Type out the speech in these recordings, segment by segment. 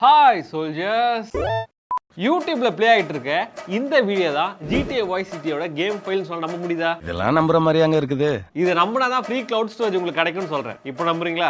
Hi soldiers! YouTubeல play ஆயிட்டு இருக்க இந்த வீடியோ தான் GTA Vicecity ஓட கேம் ஃபைல்னு சொல்ல நம்ப முடியுதா? இதெல்லாம் நம்புற மாதிரி அங்க இருக்குது. இத நம்பினாதான் ஃப்ரீ கிளவுட் ஸ்டோரேஜ் உங்களுக்கு கிடைக்கும்னு சொல்றேன். இப்போ நம்புறீங்களா?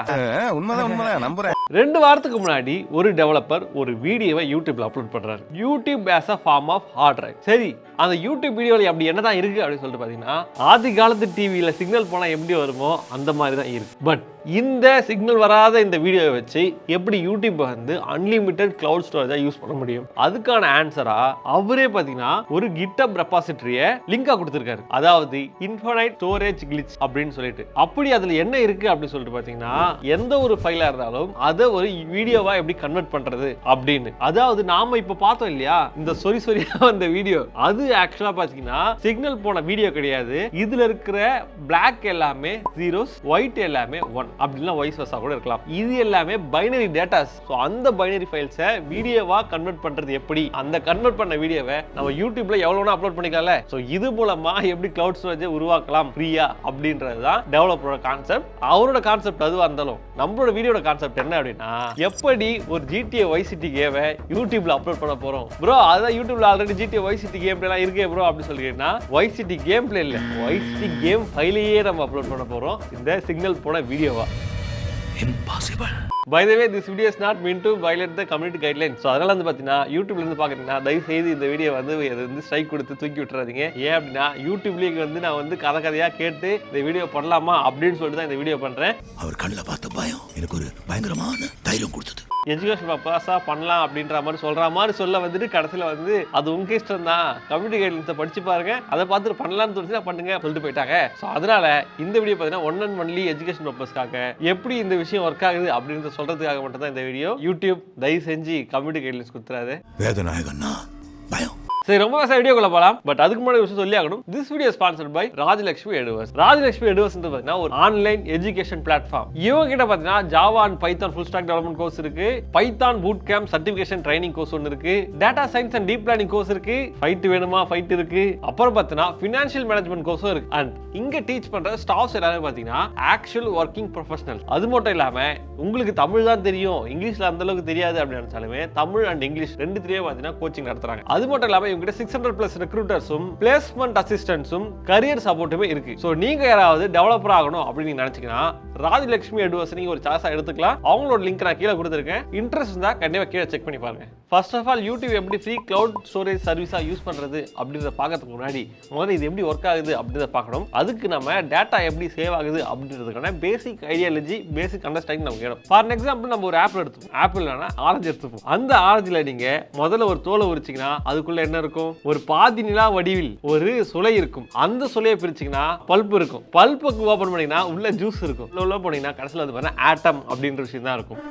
உண்மைதான் நம்புறேன். 2 வாரத்துக்கு முன்னாடி ஒரு டெவலப்பர் ஒரு வீடியோவை யூடியூப்ல அப்லோட் பண்றாரு. YouTube as a form of hard drive. சரி, அந்த யூடியூப் வீடியோல அப்படி என்னதான் இருக்கு அப்படின்னு சொல்லிட்டு பாத்தீங்கன்னா, ஆதி காலத்து டிவில சிக்னல் போனா எப்படி வருமோ அந்த மாதிரி தான் இருக்கு. பட் இந்த சிக்னல் வராத இந்த வீடியோவை வச்சு எப்படி யூடியூப் வந்து அன்லிமிட்டெட் கிளவுட் ஸ்டோரேஜா யூஸ் பண்ண முடியும்? அதுக்கான ஆன்சரா அவரே பாத்தீங்கன்னா ஒரு GitHub ரெபாசிட்டரிய லிங்கா கொடுத்திருக்காரு. அதாவது இன்ஃபைனைட் ஸ்டோரேஜ் கிளிட்ச் அப்படின்னு சொல்லிட்டு. அப்படி அதுல என்ன இருக்கு அப்படின்னு சொல்லிட்டு பாத்தீங்கன்னா, எந்த ஒரு ஃபைலா இருந்தாலும் அதை ஒரு வீடியோவா எப்படி கன்வெர்ட் பண்றது அப்படின்னு. அதாவது நாம இப்ப பார்த்தோம் இல்லையா இந்த சொரியா அந்த வீடியோ, அது ஆக்சுவலா பாத்தீங்கன்னா சிக்னல் போன வீடியோ கிடையாது. இதுல இருக்கிற பிளாக் எல்லாமே ஜீரோஸ், ஒயிட் எல்லாமே 1 அப்படினா வைஸ் வெர்சா கூட இருக்கலாம். இது எல்லாமே பைனரி டேட்டாஸ். சோ அந்த பைனரி ஃபைல்ஸை வீடியோவா கன்வெர்ட் பண்றது எப்படி? அந்த கன்வெர்ட் பண்ண வீடியோவை நம்ம யூடியூப்ல எவ்வளவுனா அப்லோட் பண்ணிக்கலாம்ல. சோ இது மூலமா எப்படி கிளவுட் ஸ்டோரேஜ் உருவாக்கலாம் ஃப்ரீயா அப்படின்றது தான் டெவலப்பரோட கான்செப்ட். அவரோட கான்செப்ட் அதுவா இருந்தாலும் நம்மளோட வீடியோட கான்செப்ட் என்ன அப்படின்னா, எப்படி ஒரு GTA Vicecity கேமை யூடியூப்ல அப்லோட் பண்ண போறோம். ப்ரோ அதான் யூடியூப்ல already GTA Vicecity game play எல்லாம் இருக்கே ப்ரோ அப்படி சொல்லிட்டீங்கன்னா, Vicecity கேம் பிளே இல்ல, Vicecity கேம் ஃபைலையே நம்ம அப்லோட் பண்ண போறோம் இந்த சிக்னல் போன வீடியோவா. Impossible. By the way, this video is not meant to violate the community guidelines. So அதனால வந்து பாத்தீங்கன்னா யூடியூப்ல இருந்து பாக்குறீங்கன்னா தயவு செய்து இந்த வீடியோ வந்து ஸ்ட்ரைக் கொடுத்து தூக்கி விட்டுறாதீங்க. ஏன் அப்படின்னா யூடியூப்லயே வந்து நான் வந்து கதையா கேட்டு இந்த வீடியோ பண்ணலாமா அப்படின்னு சொல்லிட்டு தான் இந்த வீடியோ பண்றேன். அவர் கண்ணுல பார்த்த பயம் எனக்கு ஒரு பயங்கரமான தைரியம் கொடுத்தது. எஜுகேஷன் பர்பஸா பண்ணலாம் அப்படின்ற மாதிரி சொல்ல வந்துட்டு கடைசியில வந்து அது உங்க இஷ்டம் தான், கம்யூனிட்டி கைட்லைன்ஸை படிச்சு பாருங்க, அதை பார்த்துட்டு பண்ணலாம்னு தோணுச்சுன்னா பண்ணுங்க சொல்லிட்டு போயிட்டாங்க. ஸோ அதனால இந்த வீடியோ பார்த்தீங்கன்னா ஒன் அண்ட் ஒன்லி எஜுகேஷன் பர்பஸ்க்காக எப்படி இந்த விஷயம் ஒர்க் ஆகுது அப்படின்னு சொல்றதுக்காக மட்டும் தான் இந்த வீடியோ. யூடியூப் தயவு செஞ்சு கம்யூனிட்டி கைட்லைன்ஸ் கொடுத்துறாரு. வேதநாயகன்னா பயம். சரி, ரொம்ப வீடியோக்குள்ள போலாம். பட் அதுக்கு முன்னாடி விஷயம் சொல்லி ஆகணும். This video sponsored by Rajalakshmi Eduverse. Rajalakshmi Eduverse பாத்தீங்கன்னா ஒரு ஆன்லைன் எஜுகேஷன் பிளாட்ஃபார்ம். இவங்க கிட்ட பாத்தீங்கன்னா Java and Python full stack development course இருக்கு, Python boot camp certification training course ஒன்று இருக்கு, data science and deep learning course இருக்கு, ஃபைட் வேணுமா ஃபைட் இருக்கு, அப்புறம் பாத்தீங்கன்னா ஃபினான்ஷியல் மேனேஜ்மெண்ட் கோர்ஸும் இருக்கு. அண்ட் இங்க டீச் பண்ற ஸ்டாஃப்ஸ் எல்லாரும் பாத்தீங்கன்னா ஆக்சுவல் ஒர்க்கிங் ப்ரொஃபஷனல். அது மட்டும் இல்லாம உங்களுக்கு தமிழ் தான் தெரியும், இங்கிலீஷ்ல அந்த அளவுக்கு தெரியாது அப்படின்னு நினைச்சாலுமே தமிழ் அண்ட் இங்கிலீஷ் ரெண்டுத்திலேயே பாத்தீங்கன்னா கோச்சிங் நடத்துறாங்க. அது மட்டும் இல்லாம இவங்க கிட்ட 600+ ரெக்ரூட்டர்ஸும் பிளேஸ்மெண்ட் அசிஸ்டன்ட்ஸும் கரியர் சப்போர்ட்டுமே இருக்கு. சோ நீங்க யாராவது டெவலப்பர் ஆகணும் அப்படின்னு நீங்க நினைச்சீங்கன்னா ராஜலட்சுமி எட்வர்ஸ் நீங்க ஒரு சாய்ஸா எடுத்துக்கலாம். அவங்களோட லிங்க் நான் கீழே கொடுத்துருக்கேன். இன்ட்ரெஸ்ட் இருந்தா கண்டிப்பா கீழே செக் பண்ணி பாருங்க. ஃபர்ஸ்ட் ஆஃப் ஆல் யூடியூப் எப்படி ஃப்ரீ கிளவுட் ஸ்டோரேஜ் சர்வீஸா யூஸ் பண்றது அப்படின்றத பார்க்கறதுக்கு முன்னாடி முதல்ல இது எப்படி ஒர்க் ஆகுது அப்படின்றத பார்க்கணும். அதுக்கு நம்ம டேட்டா எப்படி சேவ் ஆகுது அப்படின்றதுக்கான பேசிக் ஐடியாலஜி, பேசிக் அண்டர்ஸ்டாண்டிங் நமக்கு வேணும். ஃபார் எக்ஸாம்பிள் நம்ம ஒரு ஆப்பிள் எடுத்துப்போம். ஆப்பிள்னா ஆரஞ்சு எடுத்துப்போம். அந்த ஆரஞ்சுல நீங்க முதல்ல ஒரு தோலை உரிச்சிங்கன்னா அதுக்குள்ள என்ன இருக்கும்? ஒரு பாதி நிலா வடிவில் ஒரு சுளை இருக்கும். அந்த சுளையை பிரிச்சீங்கன்னா பல்ப் இருக்கும். பல்புக்கு ஓபன் பண்ணீங்கன்னா உள்ள ஜூஸ் இருக்கும். உள்ள போனீங்கன்னா கடைசியில் வந்து பாத்தீங்கன்னா ஆட்டம் அப்படின்ற விஷயம் தான் இருக்கும்.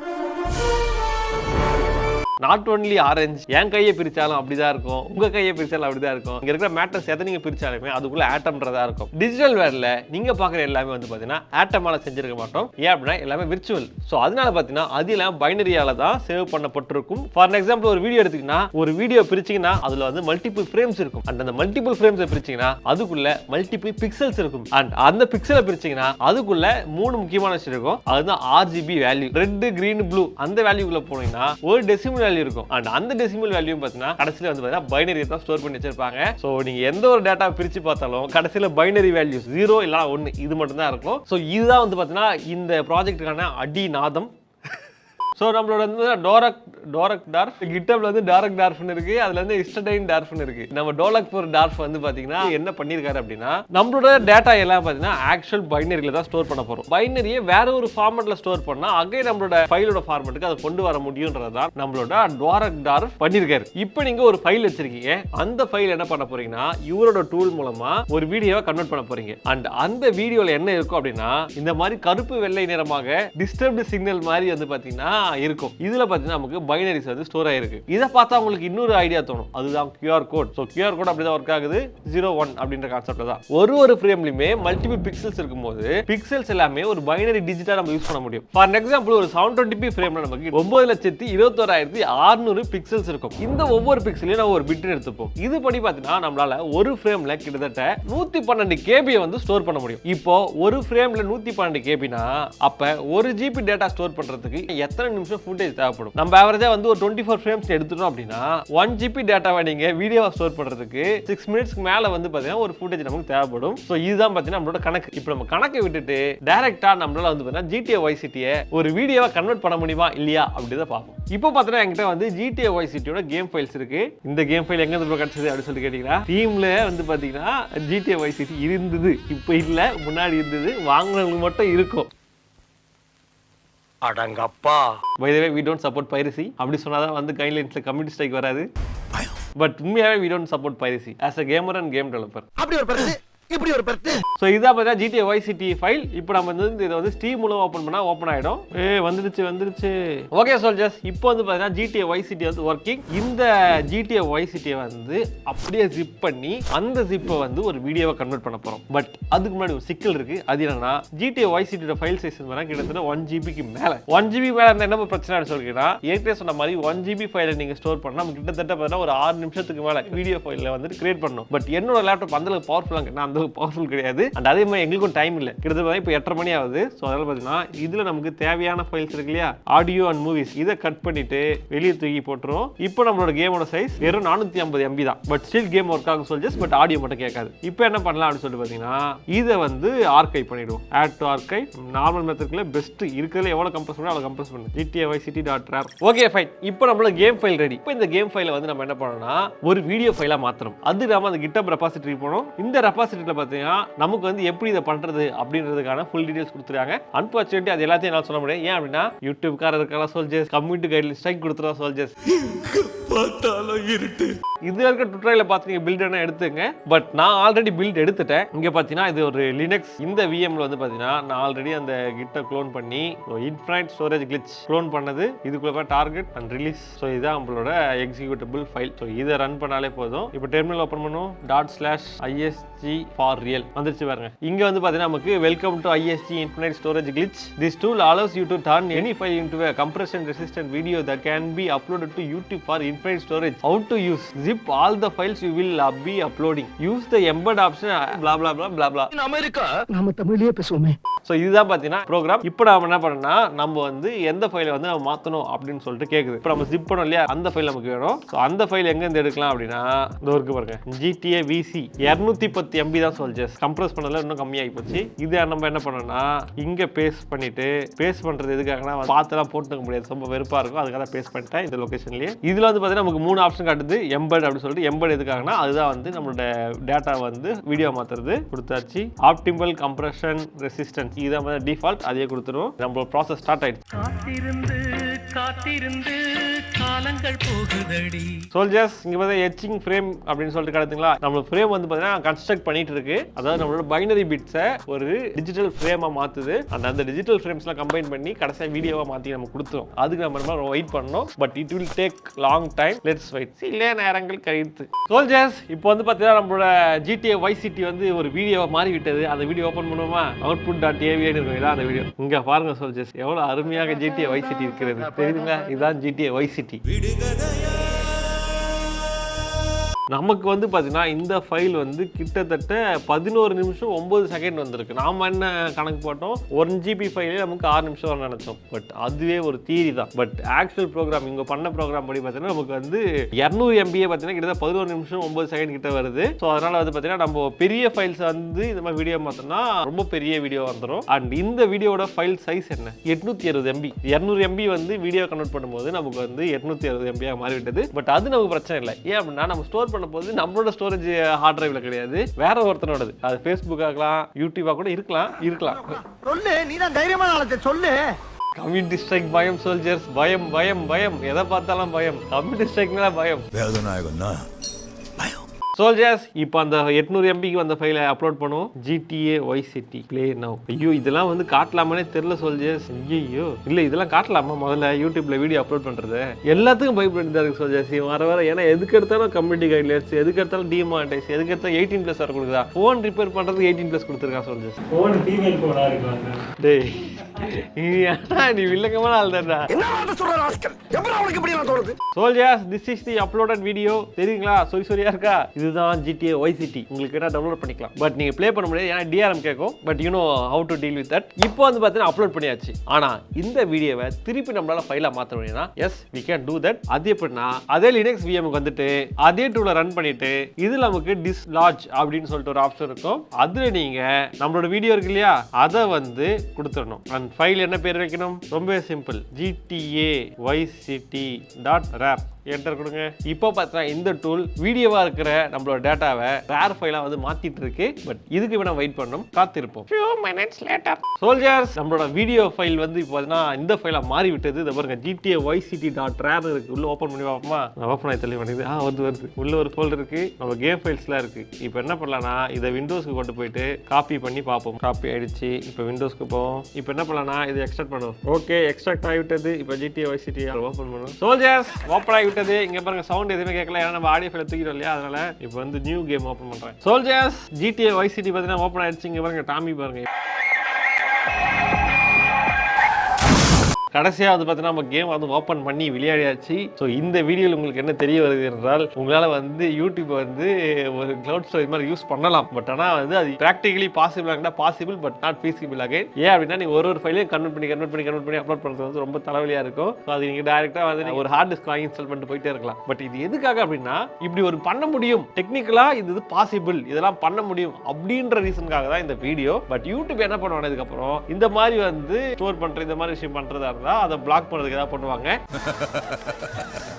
நாட் ஒன்லி ஆரஞ்சு, என் கையை பிரிச்சாலும் அப்படிதான் இருக்கும், உங்க கையை பிரிச்சாலும் அப்படிதான் இருக்கும். இங்க இருக்கிற மேட்டர்ஸ் எதை நீங்க பிரிச்சாலுமே அதுக்குள்ள ஆட்டம்ன்றதா இருக்கும். டிஜிட்டல் வேர்ல்ட்ல நீங்க பாக்குற எல்லாமே வந்து பாத்தீங்கன்னா ஆட்டமால செஞ்சிருக்க மாட்டோம். ஏன் அப்படின்னா எல்லாமே விர்ச்சுவல். சோ அதனால பாத்தீங்கன்னா அது எல்லாம் பைனரியால தான் சேவ் பண்ணப்பட்டிருக்கும். ஃபார் எக்ஸாம்பிள் ஒரு வீடியோ எடுத்தீங்கன்னா ஒரு வீடியோ பிரிச்சீங்கன்னா அதுல வந்து மல்டிபிள் ஃப்ரேம்ஸ் இருக்கும். அண்ட் அந்த மல்டிபிள் ஃப்ரேம்ஸை பிரிச்சீங்கன்னா அதுக்குள்ள மல்டிபிள் பிக்சல்ஸ் இருக்கும். அண்ட் அந்த பிக்சலை பிரிச்சீங்கன்னா அதுக்குள்ள 3 முக்கியமான விஷயம் இருக்கும். அதுதான் RGB value, red, green, blue. அந்த வேல்யூக்குள்ள போனீங்கன்னா ஒரு டெசிமல் வேல்யூ இருக்கும். அண்ட் அந்த டெசிமல் வேல்யூ பார்த்தீங்கன்னா கடைசியில் வந்து பார்த்தீங்கன்னா பைனரி தான் ஸ்டோர் பண்ணி வச்சிருப்பாங்க. ஸோ நீங்க எந்த ஒரு டேட்டா பிரிச்சு பார்த்தாலும் கடைசியில் பைனரி வேல்யூஸ் 0 இல்ல 1 இது மட்டும் தான் இருக்கும். ஸோ இதுதான் வந்து பார்த்தீங்கன்னா இந்த ப்ராஜெக்ட்டுக்கான அடிநாதம். ஸோ நம்மளோட வந்து டோரக் டார்ஃப், கிட்டப்ல வந்து டாரக் டார்ஃப்னு இருக்கு, அதுல வந்து இஸ்டடைன் டார்ஃப்னு இருக்கு. நம்ம டோலக் போர் டார்ஃப் வந்து பாத்தீங்கன்னா என்ன பண்ணிருக்காரு அப்படின்னா நம்மளோட டேட்டா எல்லாம் பாத்தீங்கன்னா ஆக்சுவல் பைனரியில தான் ஸ்டோர் பண்ண போறோம். பைனரியை வேற ஒரு ஃபார்மேட்ல ஸ்டோர் பண்ணா அங்கே நம்மளோட ஃபைலோட ஃபார்மேட்டுக்கு அதை கொண்டு வர முடியும்ன்றதான் நம்மளோட டோரக் டார்ஃப் பண்ணிருக்காரு. இப்போ நீங்க ஒரு ஃபைல் வச்சிருக்கீங்க, அந்த ஃபைல் என்ன பண்ண போறீங்கன்னா இவரோட டூல் மூலமா ஒரு வீடியோவை கன்வெர்ட் பண்ண போறீங்க. அண்ட் அந்த வீடியோல என்ன இருக்கும் அப்படின்னா இந்த மாதிரி கருப்பு வெள்ளை நிறமாக டிஸ்டர்ப்டு சிக்னல் மாதிரி வந்து பாத்தீங்கன்னா இருக்கும். இதுல பாத்தீங்கன்னா நமக்கு பைனரிஸ் வந்து ஸ்டோர் ஆயிருக்கு. இத பார்த்தா உங்களுக்கு இன்னொரு ஐடியா தோணும், அதுதான் QR code. So QR code அப்படிதான் ஒர்க் ஆகுது, 0 1 அப்படின்ற கான்செப்ட்ல தான். ஒரு ஃப்ரேம்லயுமே மல்டிபிள் பிக்சல்ஸ் இருக்கும்போது பிக்சல்ஸ் எல்லாமே ஒரு பைனரி டிஜிட்டா நம்ம யூஸ் பண்ண முடியும். ஃபார் எக்ஸாம்பிள் ஒரு 720p ஃப்ரேம்ல நமக்கு 9,21,600 பிக்சல்ஸ் இருக்கும். இந்த ஒவ்வொரு பிக்சலையும் நம்ம ஒரு பிட் எடுத்துப்போம். இது படி பாத்தீங்கன்னா நம்மளால ஒரு ஃப்ரேம்ல கிட்டத்தட்ட 112 KB வந்து ஸ்டோர் பண்ண முடியும். இப்போ ஒரு ஃப்ரேம்ல 112 KB னா அப்ப 1 GB டேட்டா ஸ்டோர் பண்றதுக்கு எத்தனை நிமிஷம் ஃபுட்டேஜ் தேவைப்படும். நம்ம ஆவரேஜா வந்து ஒரு 24 ஃப்ரேம்ஸ் எடுத்துட்டோம் அப்படின்னா 1 GB டேட்டாவை நீங்க வீடியோவை ஸ்டோர் பண்றதுக்கு 6 மினிட்ஸ்க்கு மேல வந்து பாத்தீங்கன்னா ஒரு ஃபுட்டேஜ் நமக்கு தேவைப்படும். ஸோ இதுதான் பாத்தீங்கன்னா நம்மளோட கணக்கு. இப்போ நம்ம கணக்கை விட்டுட்டு டைரக்டா நம்மளால வந்து பாத்தீங்கன்னா GTA Vice Cityயை ஒரு வீடியோவை கன்வெர்ட் பண்ண முடியுமா இல்லையா அப்படிதான் பார்ப்போம். இப்போ பாத்தீங்கன்னா என்கிட்ட வந்து GTA Vice Cityயோட கேம் ஃபைல்ஸ் இருக்கு. இந்த கேம் ஃபைல் எங்க இருந்து கிடைச்சது அப்படின்னு சொல்லி கேட்டீங்கன்னா டீம்ல வந்து பாத்தீங்கன்னா GTA Vice City இருந்தது, இப்போ இல்ல, முன்னாடி இருந்தது, வாங்குறவங்களுக்கு மட்டும் இருக்கும். அடங்கப்பா. By the way, we don't support piracy. அப்படி சொன்னாதான் வந்து கைட்லைன்ஸ்ல கம்யூனிட்டி ஸ்ட்ரைக் வராது. பட் உண்மையாவே we don't support piracy as a gamer and game developer. அப்படி ஒரு பர்சன் இப்படி ஒரு பர்சன். ஸோ இதான் பார்த்தா GTA Vice City ஃபைல். இப்போ நம்ம வந்து இதை வந்து ஸ்டீம் மூலம் ஓப்பன் பண்ணால் ஓப்பன் ஆகிடும். வந்துடுச்சு. ஓகே சோல்ஜர்ஸ், இப்போ வந்து பார்த்தீங்கன்னா GTA Vice City வந்து ஒர்க்கிங். இந்த GTA Vice Cityயை வந்து அப்படியே ஜிப் பண்ணி அந்த ஜிப்பை வந்து ஒரு வீடியோவை கன்வெர்ட் பண்ண போகிறோம். பட் அதுக்கு முன்னாடி ஒரு சிக்கல் இருக்குது. அது என்னன்னா GTA Vice Cityயோட ஃபைல் சைஸ் கிட்டத்தட்ட 1 GB மேலே. 1 GB மேலே இருந்தால் என்ன பிரச்சனை சொல்லிங்கன்னா ஏற்கனவே சொன்ன மாதிரி 1 GB ஃபைலை நீங்கள் ஸ்டோர் பண்ணால் நம்ம கிட்டத்தட்ட பார்த்தீங்கன்னா ஒரு 6 நிமிஷத்துக்கு மேலே வீடியோ ஃபைலில் வந்து கிரியேட் பண்ணணும். பட் என்னோட லேப்டாப் அந்தளவுக்கு பவர்ஃபுல்லாக அந்த பவர்ஃபுல் கிடையாது. அண்ட் அதே மாதிரி எங்களுக்கும் டைம் இல்லை. கிட்டத்தட்ட இப்போ 8:30 மணி ஆகுது. ஸோ அதனால பார்த்தீங்கன்னா இதில் நமக்கு தேவையான ஃபைல்ஸ் இருக்கு இல்லையா, ஆடியோ அண்ட் மூவிஸ், இதை கட் பண்ணிட்டு வெளியே தூக்கி போட்டுரும். இப்போ நம்மளோட கேமோட சைஸ் வெறும் 450 MB தான். பட் ஸ்டில் கேம் ஒர்க் ஆகும் சொல்ஜஸ், பட் ஆடியோ மட்டும் கேட்காது. இப்போ என்ன பண்ணலாம் அப்படின்னு சொல்லிட்டு பார்த்தீங்கன்னா இதை வந்து ஆர்கைவ் பண்ணிடுவோம். ஆட் டு ஆர்கைவ் நார்மல் மெத்தட்ல பெஸ்ட் இருக்கிறதுல எவ்வளோ கம்ப்ரஸ் பண்ணி அவ்வளோ கம்ப்ரஸ் பண்ணு. GTA Vice City.rar. Okay fine. இப்போ நம்மளோட கேம் ஃபைல் ரெடி. இப்போ இந்த கேம் ஃபைலை வந்து நம்ம என்ன பண்ணணும்னா ஒரு வீடியோ ஃபைலாக மாற்றணும். அது நம்ம அந்த GitHub ரெபாசிட்டரி போனோம். இந்த ரெபாசிட்டரியில் பார்த்தீங்கன்னா நமக்கு வந்து எப்படி இதை பண்றது அப்படின்றதுக்கான ஃபுல் டீடைல்ஸ் கொடுத்துருக்காங்க. அன்பார்ச்சுனேட்லி அது எல்லாத்தையும் என்னால் சொல்ல முடியாது. ஏன் அப்படின்னா யூடியூப்காரர் இருக்கலாம் சோல்ஜர்ஸ், கம்யூனிட்டி கைட்லைன் ஸ்ட்ரைக் கொடுத்துருவோம் சோல்ஜர்ஸ். இது இருக்க டுட்டோரியலை பார்த்து நீங்கள் பில்ட் என்ன எடுத்துங்க. பட் நான் ஆல்ரெடி பில்ட் எடுத்துட்டேன். இங்கே பார்த்தீங்கன்னா இது ஒரு லினக்ஸ். இந்த விஎம்ல வந்து பார்த்தீங்கன்னா நான் ஆல்ரெடி அந்த கிட்ட க்ளோன் பண்ணி இன்ஃபைனைட் ஸ்டோரேஜ் கிளிச் க்ளோன் பண்ணது. இதுக்குள்ள டார்கெட் அண்ட் ரிலீஸ். ஸோ இதுதான் நம்மளோட எக்ஸிக்யூட்டபிள் ஃபைல். ஸோ இதை ரன் பண்ணாலே போதும். இப்போ டெர்மினல் ஓப்பன் பண்ணுவோம். ./isg for real வந்துருச்சு பாருங்க. இங்க வந்து பார்த்தீங்கன்னா நமக்கு welcome to ISG infinite storage கிளிச். This tool allows you to turn any file into a compression resistant video that can be uploaded to YouTube for infinite storage. How to use? Zip all the files you will be uploading. Use the embed option blah blah blah blah blah. In America நாம தமிழ்லயே பேசுவோமே. So இதுதான் பார்த்தீங்கன்னா program. இப்போ நம்ம என்ன பண்ணோம்னா நம்ம வந்து எந்த ஃபைலை வந்து நம்ம மாற்றணும் அப்படின்னு சொல்லிட்டு கேட்குது. இப்போ நம்ம ஜிப் பண்ணோம் இல்லையா, அந்த ஃபைல் நமக்கு வேணும். ஸோ அந்த ஃபைல் எங்கேருந்து எடுக்கலாம் அப்படின்னா இந்த இருக்கு பாருங்க, GTA VC 210 MB தான் சோல்ஜர்ஸ். கம்ப்ரஸ் பண்ணதில் இன்னும் கம்மியாகி போச்சு. இதை நம்ம என்ன பண்ணோம்னா இங்கே பேஸ்ட் பண்ணிட்டு, பேஸ்ட் பண்ணுறது எதுக்காகனா பார்த்துலாம் போட்டுக்க முடியாது, ரொம்ப வெறுப்பாக இருக்கும். அதுக்காக பேஸ்ட் பண்ணிட்டேன் இந்த லொக்கேஷன்லேயே. இதில் வந்து பார்த்தீங்கன்னா நமக்கு 3 ஆப்ஷன் காட்டுது. எம்பெட் அப்படின்னு சொல்லிட்டு, எம்பெட் எதுக்காகனா அதுதான் வந்து நம்மளோட டேட்டா வந்து வீடியோ மாற்றுறது கொடுத்தாச்சு. ஆப்டிமல் கம்ப்ரஷன் ரெசிஸ்டன்ஸ் இதான் வந்து டிஃபால்ட், அதையே கொடுத்துருவோம். நம்ம ப்ராசஸ் ஸ்டார்ட் ஆயிடுச்சு. காத்திருந்து காலங்கள் போகுதடி சோல்ஜர்ஸ். இங்க பார்த்தா எச்சிங் ஃப்ரேம் அப்படின்னு சொல்லிட்டு கிடைக்குங்களா. நம்ம ஃப்ரேம் வந்து பார்த்தீங்கன்னா கன்ஸ்ட்ரக்ட் பண்ணிட்டு இருக்கு. அதாவது நம்மளோட பைனரி பிட்ஸை ஒரு டிஜிட்டல் ஃப்ரேமா மாத்துது. அந்த டிஜிட்டல் ஃப்ரேம்ஸ்லாம் கம்பைன் பண்ணி கடைசியாக வீடியோவா மாற்றி நம்ம கொடுத்துரும். அதுக்கு நம்ம வெயிட் பண்ணணும். But it will take long time. Let's wait. சில நேரங்கள் கழித்து சோல்ஜர்ஸ் இப்போ வந்து பார்த்தீங்கன்னா நம்மளோட GTA Vice City வந்து ஒரு வீடியோவா மாறி விட்டது. அந்த வீடியோ ஓப்பன் பண்ணுவோமா, output.avi இருக்கும் அந்த வீடியோ. இங்க பாருங்க சோல்ஜர்ஸ் எவ்வளவு அருமையாக GTA Vice City இருக்கிறது தெரியுதுங்களா. இதுதான் GTA Vice City. நமக்கு வந்து பார்த்தீங்கன்னா இந்த ஃபைல் வந்து கிட்டத்தட்ட 11 நிமிஷம் 9 செகண்ட் வந்திருக்கு. நாம் என்ன கணக்கு போட்டோம், 1 GB ஃபைலே நமக்கு 6 நிமிஷம் வர நினைச்சோம். பட் அதுவே ஒரு தியரி தான். பட் ஆக்சுவல் ப்ரோக்ராம் இங்கே பண்ண ப்ரோக்ராம் படி பார்த்தீங்கன்னா நமக்கு வந்து 200 MB பார்த்தீங்கன்னா கிட்டத்தட்ட 11 நிமிஷம் 9 செகண்ட் கிட்ட வருது. ஸோ அதனால வந்து பார்த்தீங்கன்னா நம்ம பெரிய ஃபைல்ஸ் வந்து இந்த மாதிரி வீடியோ பார்த்தோம்னா ரொம்ப பெரிய வீடியோ வந்துடும். அண்ட் இந்த வீடியோட ஃபைல் சைஸ் என்ன, 860 MB. 200 MB வந்து வீடியோ கன்வெர்ட் பண்ணும்போது நமக்கு வந்து 860 MB மாறிவிட்டது. பட் அது நமக்கு பிரச்சனை இல்லை. ஏன் அப்படின்னா நம்ம ஸ்டோர் பண்ணும்போது நம்மளோட ஸ்டோரேஜ் ஹார்ட் டிரைவ்ல கிடையாது, வேற ஒருத்தனோடது. அது ஃபேஸ்புக் ஆகலாம், யூடியூபா கூட இருக்கலாம். சொல்லு, நீ தான் தைரியமான ஆளத்தை சொல்லு. கம்யூனிட்டி ஸ்ட்ரைக் பயம் சோல்ஜர்ஸ், பயம் பயம் பயம், எதை பார்த்தாலும் பயம். கம்யூனிட்டி ஸ்ட்ரைக்னால பயம். வேதநாயகம்னா பயம். சோல்ஜர்ஸ் இப்போ அந்த 800 MBக்கு வந்த ஃபைலை அப்லோட் பண்ணுவோம். GTA Vice City play now. ஐயோ இதெல்லாம் வந்து காட்டலாமே தெரியல சோல்ஜர்ஸ். ஐயோ இல்லை இதெல்லாம் காட்டலாமா முதல்ல யூடியூப்ல வீடியோ அப்லோட் பண்றது. எல்லாத்துக்கும் பயப்பட்டு தான் இருக்கு சோல்ஜர்ஸ் வர. ஏன்னா எதுக்கு எடுத்தாலும் கம்யூனிட்டி கைட்லைன்ஸ், எதுக்கு எடுத்தாலும் டிமானிட்டைஸ், எதுக்கு எடுத்தாலும் 18+ வர கொடுக்குதா. ஃபோன் ரிப்பேர் பண்றதுக்கு 18+ கொடுத்துருக்கான் சோல்ஜர்ஸ். ஃபோன் ஃபீமேல் ஃபோனா இருக்காங்க. டேய் நீ வில்லங்கமான ஆள் தான்டா. என்ன வார்த்தை சொல்ற ராஸ்கல்? எப்பறம் அவனுக்கு இப்படி எல்லாம் தோணுது? Soldiers, this is the uploaded video. தெரியுங்களா? சொரியா இருக்கா? இதுதான் GTA Vicecity. உங்களுக்கு என்ன டவுன்லோட் பண்ணிக்கலாம். பட் நீங்க ப்ளே பண்ண முடியாது ஏன்னா DRM கேட்கும். But you know how to deal with that. இப்போ வந்து பார்த்தீங்கன்னா அப்லோட் பண்ணியாச்சு. ஆனா இந்த வீடியோவை திருப்பி நம்மளால ஃபைலா மாத்த முடியும்னா S we can do that. அது எப்படின்னா அதே Linux VM க்கு வந்துட்டு அதே டூலை ரன் பண்ணிட்டு இதுல நமக்கு dislodge அப்படின்னு சொல்லிட்டு ஒரு ஆப்ஷன் இருக்கும். அதுல நீங்க நம்மளோட வீடியோ இருக்கு இல்லையா அதை வந்து கொடுத்துடணும். அந்த ஃபைல் என்ன பேர் வைக்கணும்? ரொம்ப சிம்பிள், GTA Vicecity.rap என்டர் கொடுங்க. இப்போ பார்த்தா இந்த டூல் வீடியோவா இருக்கிற நம்மளோட டேட்டாவை ரேர் ஃபைலா வந்து மாத்திட்டு இருக்கு. பட் இதுக்கு வேணா வெயிட் பண்ணணும், காத்திருப்போம். few minutes later. Soldiers, நம்மளோட வீடியோ ஃபைல் வந்து இப்போ பார்த்தா இந்த ஃபைலா மாறி விட்டது. இத பாருங்க, GTA Vicecity.rap இருக்கு. உள்ள ஓபன் பண்ணி பாப்போமா? நான் ஓபன் ஆயி தெளிவா வருது வருது. உள்ள ஒரு ஃபோல்டர் இருக்கு, நம்ம கேம் ஃபைல்ஸ்லாம் இருக்கு. இப்போ என்ன பண்ணலாம்னா இதை விண்டோஸ்க்கு கொண்டு போயிட்டு காப்பி பண்ணி பார்ப்போம். காப்பி ஆயிடுச்சு. இப்போ விண்டோஸ்க்கு போவோம். இப்போ என்ன பண்ணலாம்னா இதை எக்ஸ்ட்ராக்ட் பண்ணுவோம். ஓகே, எக்ஸ்ட்ராக்ட் ஆகிவிட்டது. இப்போ GTA Vicecity ஓபன் பண்ணுவோம். Soldiers, ஓபன் ஆகி இங்க பாருங்க, சவுண்ட் எதுவுமே கேட்கல ஏன்னா நம்ம ஆடியோ ஃபைல தூக்கிட்டோம் இல்லையா, அதனால இப்போ வந்து நியூ கேம் ஓபன் பண்றேன். Soldiers, GTA Vicecity பார்த்தீங்கன்னா ஓபன் ஆயிடுச்சு. இங்க பாருங்க, டாமி பாருங்க. கடைசியாக வந்து பார்த்தீங்கன்னா நம்ம கேம் வந்து ஓப்பன் பண்ணி விளையாடியாச்சு. ஸோ இந்த வீடியோவில் உங்களுக்கு என்ன தெரிய வருது என்றால், உங்களால் வந்து யூடியூப் வந்து ஒரு கிளவுட் ஸ்டோரேஜ் மாதிரி யூஸ் பண்ணலாம். பட் ஆனால் வந்து அது practically possible possible but not feasible again. ஏன் அப்படின்னா நீங்கள் ஒரு ஃபைலையும் கன்வெர்ட் பண்ணி அப்லோட் பண்ணுறது வந்து ரொம்ப தலைவலியாக இருக்கும். ஸோ அது நீங்கள் டேரெக்டாக வந்து ஒரு ஹார்ட் டிஸ்க் வாங்கி இன்ஸ்டால் பண்ணிட்டு போயிட்டே இருக்கலாம். பட் இது எதுக்காக அப்படின்னா இப்படி ஒரு பண்ண முடியும், டெக்னிக்கலாக இது பாசிபிள், இதெல்லாம் பண்ண முடியும் அப்படின்ற ரீசனுக்காக தான் இந்த வீடியோ. பட் யூடியூப் என்ன பண்ணுவாங்க இதுக்கப்புறம் இந்த மாதிரி வந்து ஸ்டோர் பண்ணுற இந்த மாதிரி விஷயம் பண்ணுறதா இருந்தால் அதை பிளாக் பண்றதுக்கு ஏதாவது பண்ணுவாங்க.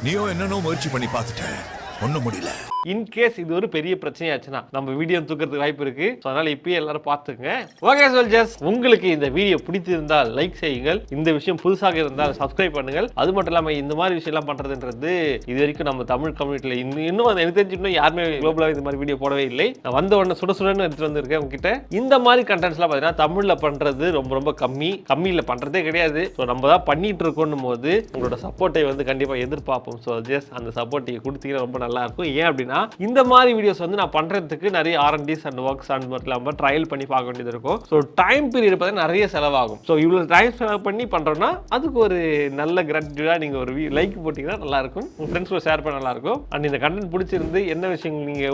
நீயோ என்னன்னோ முயற்சி பண்ணி பார்த்துட்டேன், ஒண்ணும் முடியல. இன்கேஸ் இது ஒரு பெரிய பிரச்சனையாச்சுன்னா நம்ம வீடியோ தூக்கிறதுக்கு வாய்ப்பு இருக்கு. அதனால இப்பயே எல்லாரும் பார்த்துங்க. ஓகே Soldiers, உங்களுக்கு இந்த வீடியோ பிடித்திருந்தால் லைக் செய்யுங்கள். இந்த விஷயம் புதுசாக இருந்தால் சப்ஸ்கிரைப் பண்ணுங்கள். அது மட்டும் இல்லாம இந்த மாதிரி விஷயம் எல்லாம் பண்றதுன்றது இது வரைக்கும் நம்ம தமிழ் கம்யூனிட்டியில இன்னும் எனக்கு தெரிஞ்சு இன்னும் யாருமே குளோபலா இந்த மாதிரி வீடியோ போடவே இல்லை. நான் வந்த உடனே சுடன்னு எடுத்துட்டு வந்திருக்கேன் உங்ககிட்ட. இந்த மாதிரி கண்டென்ட்ஸ் எல்லாம் பாத்தீங்கன்னா தமிழ்ல பண்றது ரொம்ப ரொம்ப கம்மியில பண்றதே கிடையாது. ஸோ நம்ம தான் பண்ணிட்டு இருக்கோம் போது உங்களோட சப்போர்ட்டை வந்து கண்டிப்பா எதிர்பார்ப்போம். Soldiers, அந்த சப்போர்ட் நீங்க கொடுத்தீங்கன்னா ரொம்ப நல்லா இருக்கும். ஏன் அப்படின்னா இந்த மாதிரி வீடியோஸ் வந்து நான் பண்றதுக்கு நிறைய R&Ds அண்ட் ஒர்க்ஸ் அண்ட் மட்டும் இல்லாம ட்ரையல் பண்ணி பார்க்க வேண்டியது இருக்கும். ஸோ டைம் பீரியட் பார்த்தா நிறைய செலவாகும். ஸோ இவ்வளவு டைம் செலவு பண்ணி பண்றோம்னா அதுக்கு ஒரு நல்ல கிராட்டிடியூடா நீங்க ஒரு லைக் போட்டீங்கன்னா நல்லா இருக்கும். உங்க ஃப்ரெண்ட்ஸ் ஷேர் பண்ண நல்லா இருக்கும். அண்ட் இந்த கண்டென்ட் பிடிச்சிருந்து என்ன விஷயம் நீங்க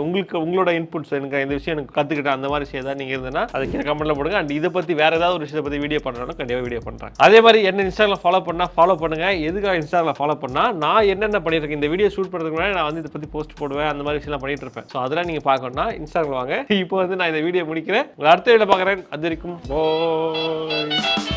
உங்களோட இன்புட்ஸ் எனக்கு இந்த விஷயம் எனக்கு கத்துக்கிட்டேன் அந்த மாதிரி விஷயம் தான் நீங்க இருந்ததுன்னா அதை கீழே கமெண்ட்ல போடுங்க. அண்ட் இதை பத்தி வேற ஏதாவது ஒரு விஷயத்தை பத்தி வீடியோ பண்றோம்னா கண்டிப்பா வீடியோ பண்றேன். அதே மாதிரி என்ன இன்ஸ்டாகிராம் ஃபாலோ பண்ணுங்க. எதுக்காக இன்ஸ்டாகிராம் ஃபாலோ பண்ணா நான் என்னென்ன பண்ணிருக்கேன் இந்த வீடியோ ஷூட் பண்றதுக்கு முன்னாடி நான் வந்து இதை பத்தி போஸ்ட் போடுவேன், அந்த மாதிரி விஷயம் பண்ணிட்டு இருப்பேன். ஸோ அதெல்லாம் நீங்க பார்க்கணும்னா இன்ஸ்டாகிராம் வாங்க. இப்போ வந்து நான் இந்த வீடியோ முடிக்கிறேன். அடுத்த வீடியோ பார்க்குறேன். அது வரைக்கும் பாய்.